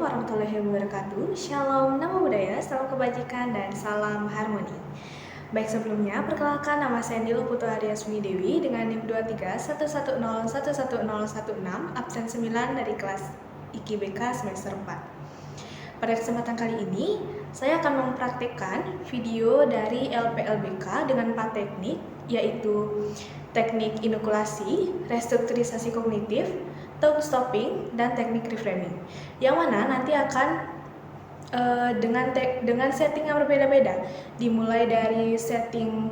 warahmatullahi wabarakatuh. Shalom, namo buddhaya, salam kebajikan, dan salam harmoni. Baik, sebelumnya, perkenalkan nama saya Nilo Putu Aryasmini Dewi dengan NIM 2311011016, absen 9 dari kelas IKIBK semester 4. Pada kesempatan kali ini, saya akan mempraktikkan video dari LPLBK dengan 4 teknik, yaitu teknik inokulasi, restrukturisasi kognitif, talk stopping, dan teknik reframing, yang mana nanti akan dengan setting yang berbeda-beda, dimulai dari setting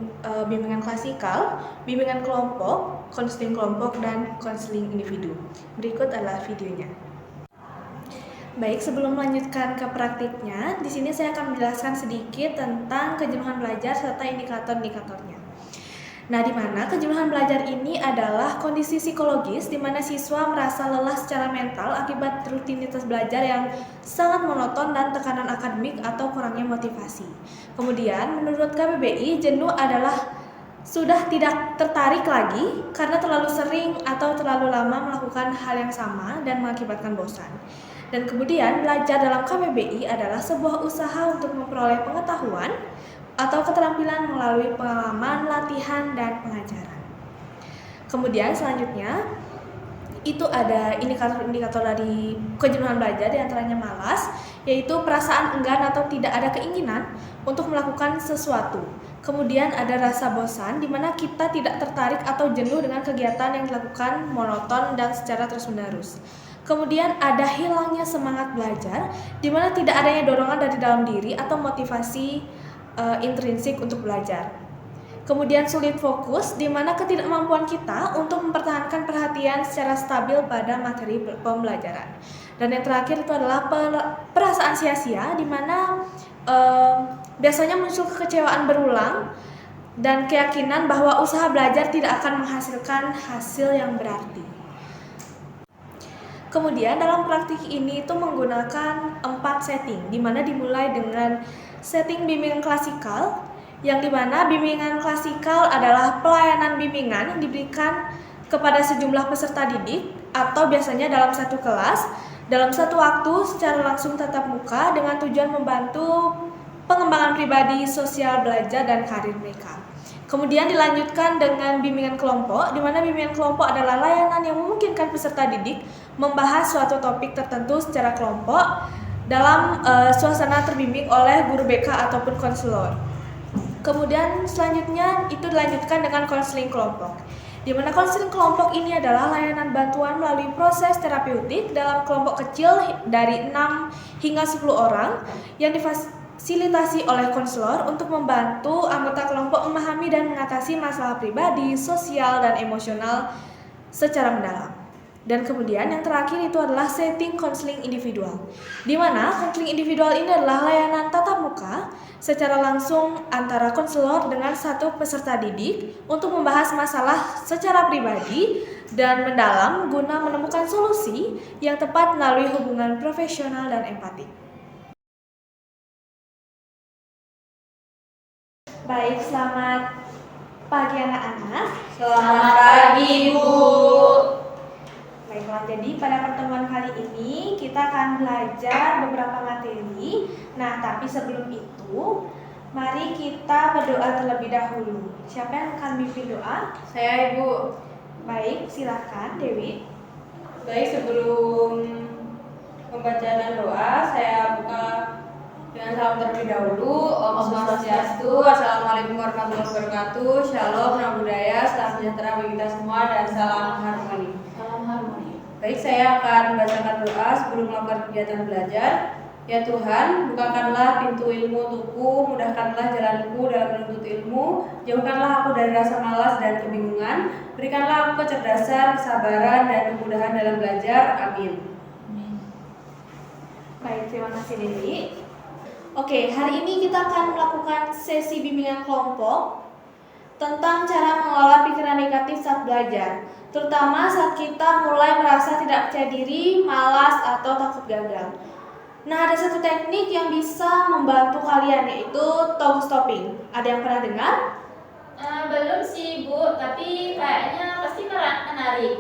bimbingan klasikal, bimbingan kelompok, konseling kelompok, dan konseling individu. Berikut adalah videonya. Baik, sebelum melanjutkan ke praktiknya, di sini saya akan menjelaskan sedikit tentang kejenuhan belajar serta indikator-indikatornya. Nah, di mana kejenuhan belajar ini adalah kondisi psikologis di mana siswa merasa lelah secara mental akibat rutinitas belajar yang sangat monoton dan tekanan akademik atau kurangnya motivasi. Kemudian, menurut KBBI, jenuh adalah sudah tidak tertarik lagi karena terlalu sering atau terlalu lama melakukan hal yang sama dan mengakibatkan bosan. Dan kemudian, belajar dalam KBBI adalah sebuah usaha untuk memperoleh pengetahuan atau keterampilan melalui pengalaman, latihan, dan pengajaran. Kemudian selanjutnya, itu ada indikator-indikator dari kejenuhan belajar, diantaranya malas, yaitu perasaan enggan atau tidak ada keinginan untuk melakukan sesuatu. Kemudian ada rasa bosan, di mana kita tidak tertarik atau jenuh dengan kegiatan yang dilakukan monoton dan secara terus-menerus. Kemudian ada hilangnya semangat belajar, di mana tidak adanya dorongan dari dalam diri atau motivasi intrinsik untuk belajar. Kemudian sulit fokus, di mana ketidakmampuan kita untuk mempertahankan perhatian secara stabil pada materi pembelajaran. Dan yang terakhir itu adalah perasaan sia-sia, di mana biasanya muncul kekecewaan berulang dan keyakinan bahwa usaha belajar tidak akan menghasilkan hasil yang berarti. Kemudian dalam praktik ini itu menggunakan 4 setting, di mana dimulai dengan setting bimbingan klasikal, yang dimana bimbingan klasikal adalah pelayanan bimbingan yang diberikan kepada sejumlah peserta didik atau biasanya dalam satu kelas, dalam satu waktu secara langsung tatap muka dengan tujuan membantu pengembangan pribadi, sosial, belajar, dan karir mereka. Kemudian dilanjutkan dengan bimbingan kelompok, di mana bimbingan kelompok adalah layanan yang memungkinkan peserta didik membahas suatu topik tertentu secara kelompok dalam suasana terbimbing oleh guru BK ataupun konselor. Kemudian selanjutnya itu dilanjutkan dengan konseling kelompok, di mana konseling kelompok ini adalah layanan bantuan melalui proses terapeutik dalam kelompok kecil dari 6 hingga 10 orang yang difasilitasi oleh konselor untuk membantu anggota kelompok memahami dan mengatasi masalah pribadi, sosial, dan emosional secara mendalam. Dan kemudian yang terakhir itu adalah setting konseling individual, di mana konseling individual ini adalah layanan tatap muka secara langsung antara konselor dengan satu peserta didik untuk membahas masalah secara pribadi dan mendalam guna menemukan solusi yang tepat melalui hubungan profesional dan empatik. Baik, selamat pagi anak-anak. Selamat pagi, Bu. Baiklah, jadi pada pertemuan kali ini kita akan belajar beberapa materi. Nah, tapi sebelum itu, mari kita berdoa terlebih dahulu. Siapa yang akan memimpin doa? Saya, Ibu. Baik, silakan Dewi. Baik, sebelum membacaan doa, saya buka dengan salam terlebih dahulu. Om Swastiastu, Assalamualaikum warahmatullahi wabarakatuh. Shalom, namo buddhaya, salam sejahtera bagi kita semua, dan salam harmoni. Salam harmoni. Baik, saya akan membacakan doa sebelum melakukan kegiatan belajar. Ya Tuhan, bukakanlah pintu ilmu untukku, mudahkanlah jalanku dalam menuntut ilmu, jauhkanlah aku dari rasa malas dan kebingungan, berikanlah aku kecerdasan, kesabaran, dan kemudahan dalam belajar. Amin. Baik, terima kasih Dewi. Oke, hari ini kita akan melakukan sesi bimbingan kelompok tentang cara mengelola pikiran negatif saat belajar, terutama saat kita mulai merasa tidak percaya diri, malas, atau takut gagal. Nah, ada satu teknik yang bisa membantu kalian, yaitu talk stopping. Ada yang pernah dengar? Belum sih, Bu, tapi kayaknya pasti menarik.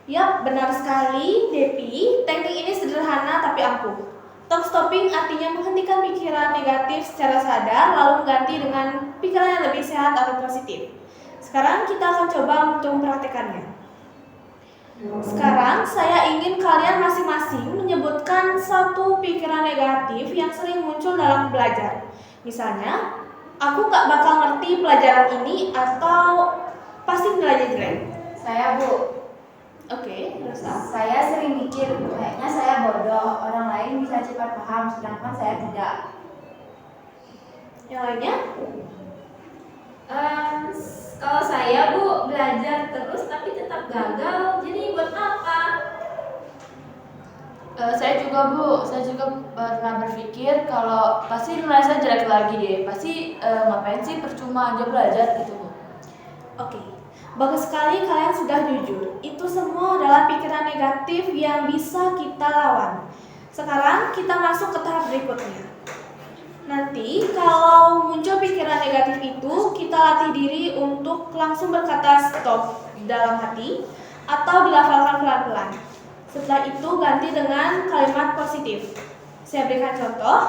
Yap, benar sekali, Depi. Teknik ini sederhana tapi ampuh. Talk stopping artinya menghentikan pikiran negatif secara sadar, lalu mengganti dengan pikiran yang lebih sehat atau positif. Sekarang kita akan coba untuk mempraktekannya. Sekarang saya ingin kalian masing-masing menyebutkan satu pikiran negatif yang sering muncul dalam belajar. Misalnya, aku gak bakal ngerti pelajaran ini atau pasti nilainya jelek. Saya, Bu. Oke, Rosa. Saya sering mikir, kayaknya saya bodoh, orang lain bisa cepat paham, sedangkan saya tidak. Yang lainnya? Kalau saya, Bu, belajar terus tapi tetap gagal, jadi buat apa? Saya juga, Bu, saya juga pernah berpikir kalau pasti nilai saya jelek lagi deh. Pasti ngapain sih percuma aja belajar gitu, Bu. Oke, bagus sekali kalian sudah jujur. Itu semua adalah pikiran negatif yang bisa kita lawan. Sekarang kita masuk ke tahap berikutnya. Nanti kalau muncul pikiran negatif itu, kita latih diri untuk langsung berkata stop dalam hati atau dilafalkan pelan-pelan. Setelah itu ganti dengan kalimat positif. Saya berikan contoh.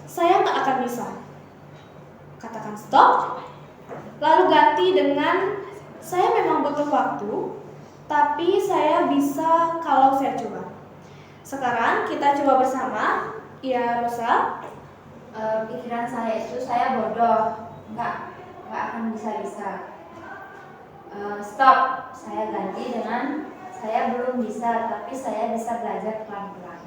Saya nggak akan bisa. Katakan stop. Lalu ganti dengan saya memang butuh waktu, tapi saya bisa kalau saya coba. Sekarang kita coba bersama. Ya, Rosa. Pikiran saya itu saya bodoh, nggak akan bisa-bisa. Stop, saya ganti dengan saya belum bisa, tapi saya bisa belajar pelan-pelan.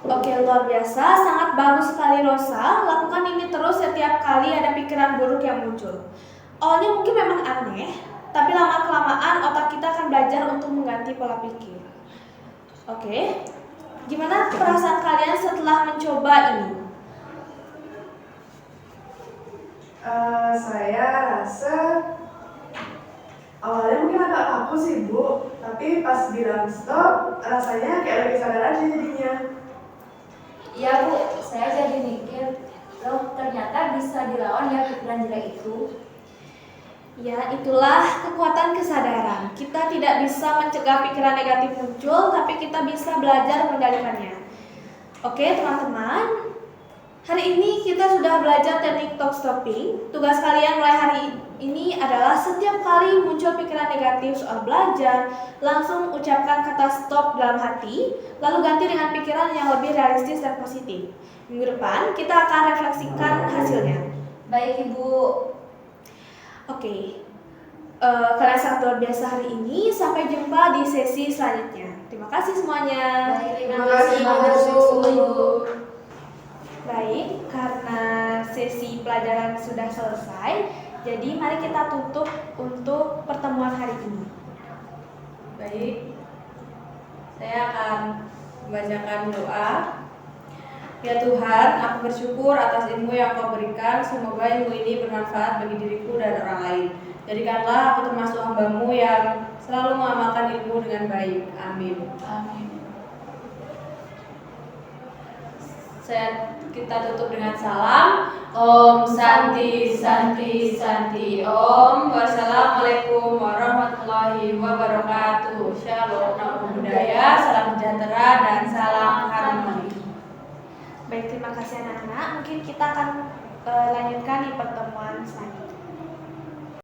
Oke, luar biasa, sangat bagus sekali Rosa. Lakukan ini terus setiap kali ada pikiran buruk yang muncul. Awalnya mungkin memang aneh, tapi lama-kelamaan otak kita akan belajar untuk mengganti pola pikir. Oke, gimana perasaan kalian setelah mencoba ini? Saya rasa awalnya mungkin agak kaku sih, Bu, tapi pas bilang stop rasanya kayak lebih sadar aja jadinya. Iya, Bu, saya jadi mikir, loh ternyata bisa dilawan ya pikiran jelek itu. Ya, itulah kekuatan kesadaran. Kita tidak bisa mencegah pikiran negatif muncul, tapi kita bisa belajar mengendalikannya. Oke, teman-teman. Hari ini kita sudah belajar teknik talk stopping. Tugas kalian mulai hari ini adalah setiap kali muncul pikiran negatif soal belajar, langsung ucapkan kata stop dalam hati, lalu ganti dengan pikiran yang lebih realistis dan positif. Minggu depan kita akan refleksikan hasilnya. Baik, Ibu. Oke, kalian sangat luar biasa hari ini. Sampai jumpa di sesi selanjutnya. Terima kasih semuanya. Baik, Terima kasih, Bu. Baik, karena sesi pelajaran sudah selesai, jadi mari kita tutup untuk pertemuan hari ini. Baik, saya akan membacakan doa. Ya Tuhan, aku bersyukur atas ilmu yang Kau berikan. Semoga ilmu ini bermanfaat bagi diriku dan orang lain. Jadikanlah aku termasuk hamba-Mu yang selalu mengamalkan ilmu dengan baik. Amin. Amin. Kita tutup dengan salam. Om Santi Santi Santi Om. Wassalamualaikum warahmatullahi wabarakatuh. Shalom, namo buddhaya, salam sejahtera dan salam harmoni. Baik, terima kasih anak-anak. Mungkin kita akan lanjutkan di pertemuan selanjutnya.